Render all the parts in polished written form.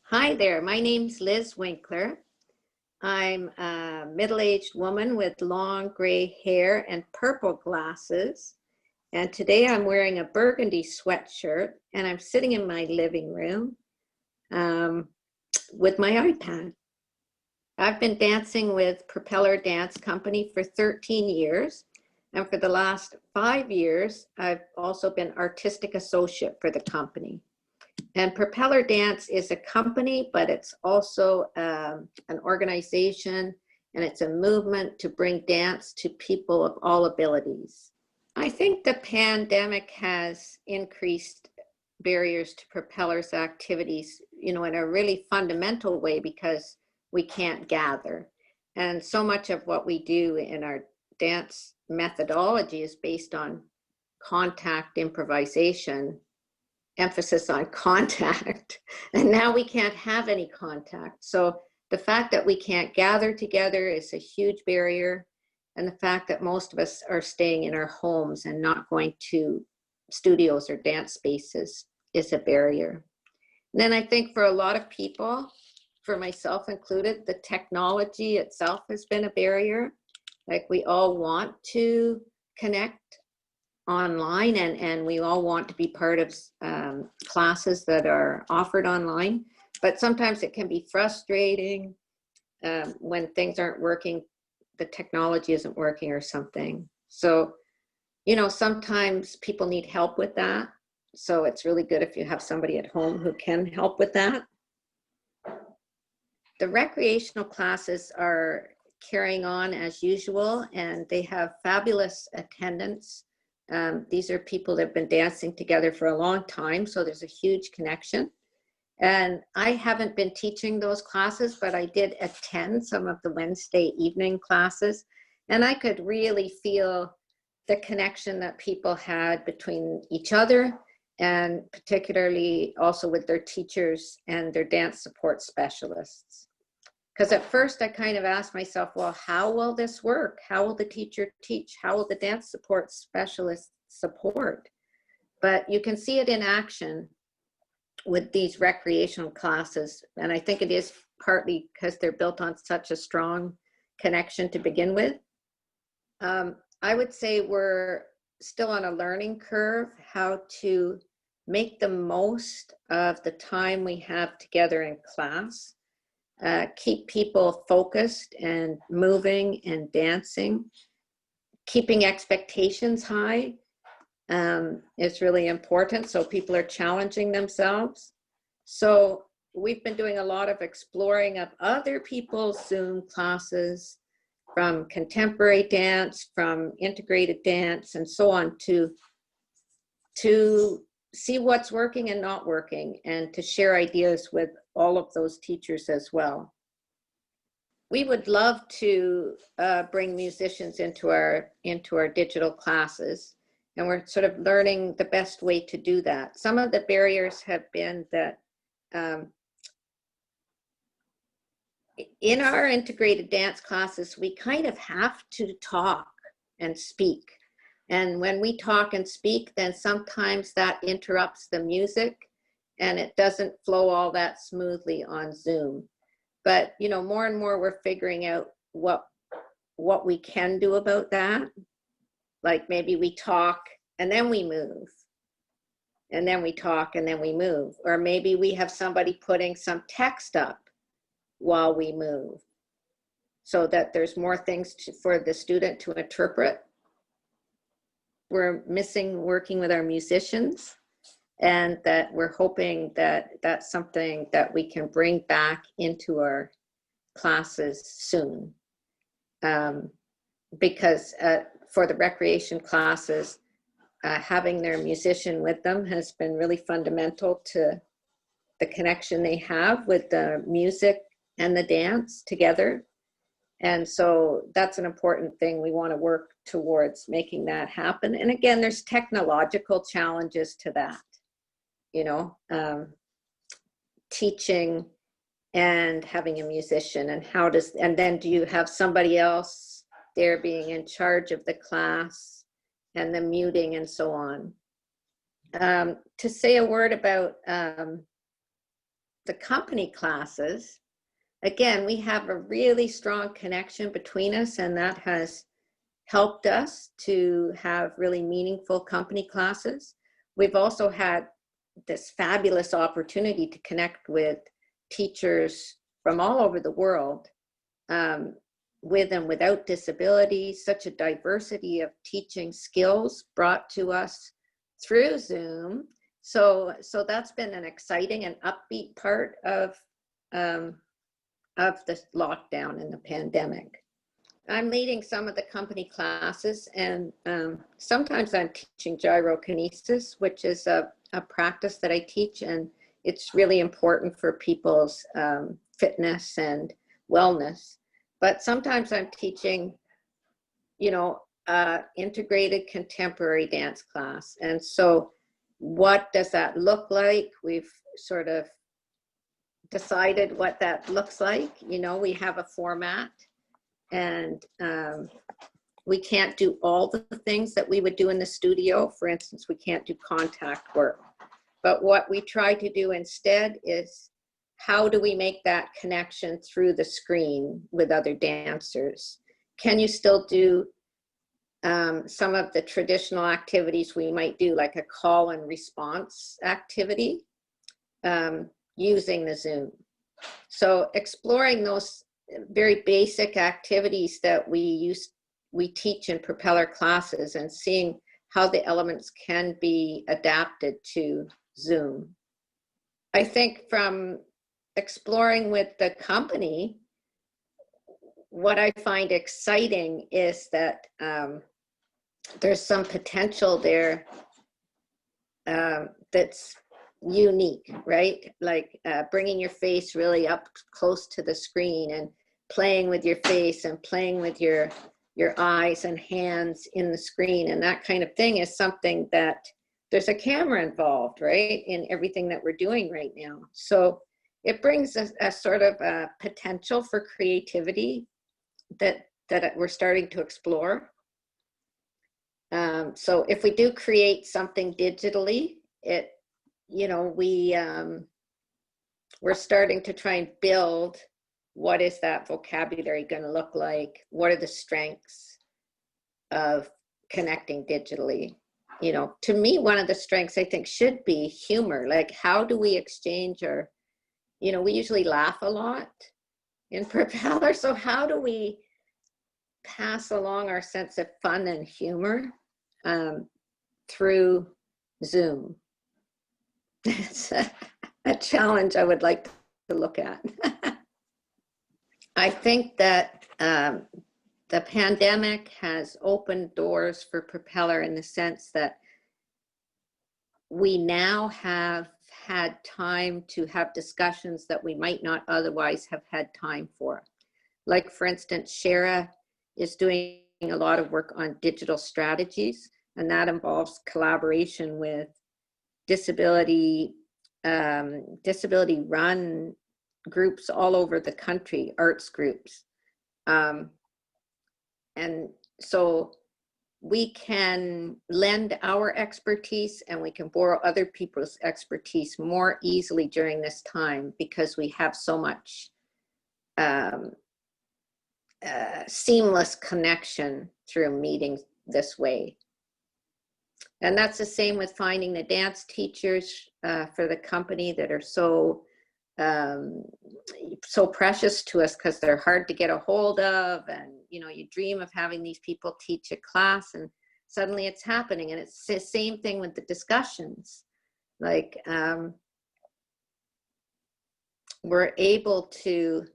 Hi there, my name's Liz Winkler. I'm a middle-aged woman with long gray hair and purple glasses. And today I'm wearing a burgundy sweatshirt and I'm sitting in my living room with my iPad. I've been dancing with Propeller Dance Company for 13 years. And for the last 5 years, I've also been artistic associate for the company. And Propeller Dance is a company, but it's also an organization, and it's a movement to bring dance to people of all abilities. I think the pandemic has increased barriers to Propeller's activities, in a really fundamental way because we can't gather. And so much of what we do in our dance methodology is based on contact improvisation, emphasis on contact, and now we can't have any contact. So the fact that we can't gather together is a huge barrier, and the fact that most of us are staying in our homes and not going to studios or dance spaces is a barrier. And then I think for a lot of people, for myself included, the technology itself has been a barrier. Like, we all want to connect online, and we all want to be part of classes that are offered online, but sometimes it can be frustrating when things aren't working, the technology isn't working or something. So, sometimes people need help with that. So it's really good if you have somebody at home who can help with that. The recreational classes are carrying on as usual, and they have fabulous attendance. These are people that have been dancing together for a long time, so there's a huge connection. And I haven't been teaching those classes, but I did attend some of the Wednesday evening classes, and I could really feel the connection that people had between each other, and particularly also with their teachers and their dance support specialists. Because at first I kind of asked myself, well, how will this work? How will the teacher teach? How will the dance support specialist support? But you can see it in action with these recreational classes. And I think it is partly because they're built on such a strong connection to begin with. I would say we're still on a learning curve, how to make the most of the time we have together in class. Keep people focused and moving and dancing. Keeping expectations high is really important, so people are challenging themselves. So we've been doing a lot of exploring of other people's Zoom classes, from contemporary dance, from integrated dance, and so on, to see what's working and not working, and to share ideas with all of those teachers as well. We would love to bring musicians into our digital classes, and we're sort of learning the best way to do that. Some of the barriers have been that in our integrated dance classes, we kind of have to talk and speak. And when we talk and speak, then sometimes that interrupts the music and it doesn't flow all that smoothly on Zoom. But, more and more we're figuring out what we can do about that. Like, maybe we talk and then we move, and then we talk and then we move. Or maybe we have somebody putting some text up while we move, so that there's more things for the student to interpret. We're missing working with our musicians, and that we're hoping that that's something that we can bring back into our classes soon. Because for the recreation classes, having their musician with them has been really fundamental to the connection they have with the music and the dance together. And so that's an important thing. We want to work towards making that happen. And again, there's technological challenges to that, teaching and having a musician, and then do you have somebody else there being in charge of the class and the muting and so on. To say a word about the company classes, again, we have a really strong connection between us, and that has helped us to have really meaningful company classes. We've also had this fabulous opportunity to connect with teachers from all over the world, with and without disability, such a diversity of teaching skills brought to us through Zoom. So that's been an exciting and upbeat part of this lockdown and the pandemic. I'm leading some of the company classes, and sometimes I'm teaching gyrokinesis, which is a practice that I teach, and it's really important for people's fitness and wellness. But sometimes I'm teaching, integrated contemporary dance class. And so what does that look like? We've sort of decided what that looks like. We have a format, and we can't do all the things that we would do in the studio. For instance, we can't do contact work. But what we try to do instead is, how do we make that connection through the screen with other dancers? Can you still do some of the traditional activities we might do, like a call and response activity, using the Zoom? So exploring those very basic activities that we teach in Propeller classes, and seeing how the elements can be adapted to Zoom. I think from exploring with the company, what I find exciting is that there's some potential there that's unique, right? Like bringing your face really up close to the screen, and playing with your face, and playing with your eyes and hands in the screen, and that kind of thing is something that there's a camera involved, right, in everything that we're doing right now. So it brings a sort of a potential for creativity that we're starting to explore. So if we do create something digitally, we're starting to try and build, what is that vocabulary going to look like? What are the strengths of connecting digitally? To me, one of the strengths I think should be humor. Like, how do we exchange our, we usually laugh a lot in Propeller. So how do we pass along our sense of fun and humor through Zoom? It's a challenge I would like to look at. I think that the pandemic has opened doors for Propeller in the sense that we now have had time to have discussions that we might not otherwise have had time for. Like, for instance, Shara is doing a lot of work on digital strategies, and that involves collaboration with disability run groups all over the country, arts groups. And so we can lend our expertise, and we can borrow other people's expertise more easily during this time, because we have so much seamless connection through meetings this way. And that's the same with finding the dance teachers for the company that are so precious to us, because they're hard to get a hold of, and you dream of having these people teach a class, and suddenly it's happening. And it's the same thing with the discussions. Like, we're able to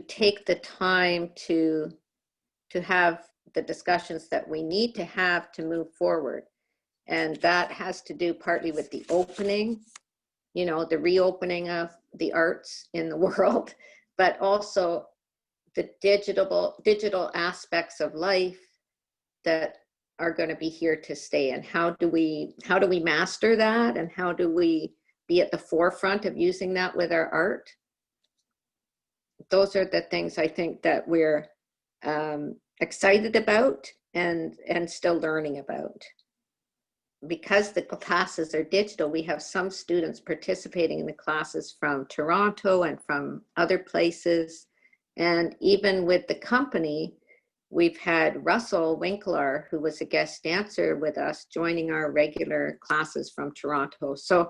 take the time to have the discussions that we need to have to move forward. And that has to do partly with the opening, the reopening of the arts in the world, but also the digital aspects of life that are going to be here to stay. And how do we master that? And how do we be at the forefront of using that with our art? Those are the things I think that we're excited about and still learning about. because the classes are digital, we have some students participating in the classes from Toronto and from other places. And even with the company, we've had Russell Winkler, who was a guest dancer with us, joining our regular classes from Toronto. So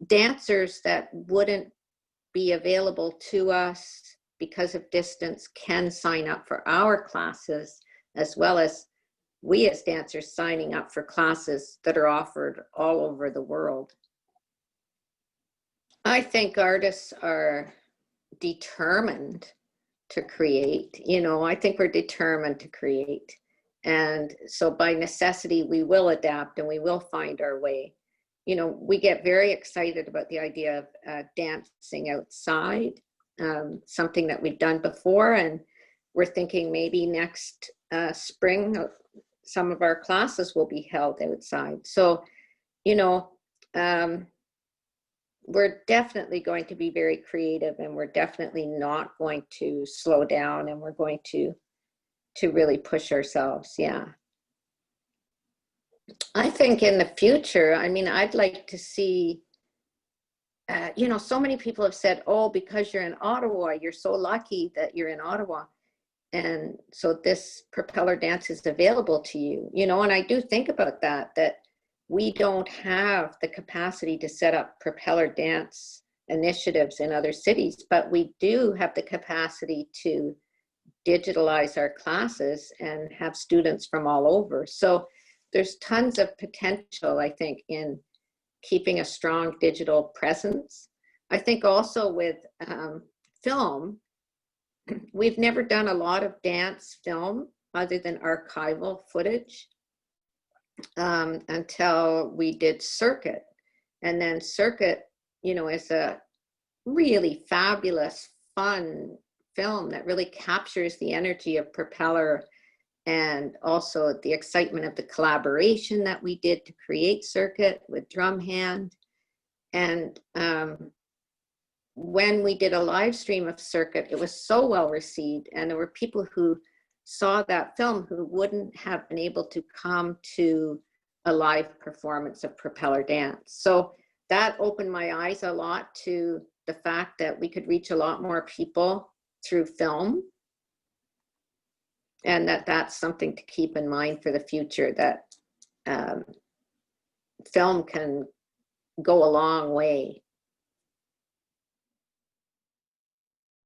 dancers that wouldn't be available to us because of distance can sign up for our classes, as well as we as dancers signing up for classes that are offered all over the world. I think artists are determined to create. You know, I think we're determined to create. And so by necessity, we will adapt and we will find our way. You know, we get very excited about the idea of dancing outside, something that we've done before. And we're thinking maybe next spring, some of our classes will be held outside. So, you know, we're definitely going to be very creative, and we're definitely not going to slow down, and we're going to really push ourselves. Yeah. I think in the future, I mean, I'd like to see, you know, so many people have said, oh, because you're in Ottawa, you're so lucky that you're in Ottawa. And so this propeller dance is available to you, you know, and I do think about that we don't have the capacity to set up propeller dance initiatives in other cities, but we do have the capacity to digitalize our classes and have students from all over. So there's tons of potential, I think, in keeping a strong digital presence. I think also with film, we've never done a lot of dance film other than archival footage until we did Circuit. And then Circuit, you know, is a really fabulous, fun film that really captures the energy of Propeller and also the excitement of the collaboration that we did to create Circuit with Drumhand. And when we did a live stream of Circuit, it was so well received, and there were people who saw that film who wouldn't have been able to come to a live performance of Propeller Dance. So that opened my eyes a lot to the fact that we could reach a lot more people through film, and that's something to keep in mind for the future, that film can go a long way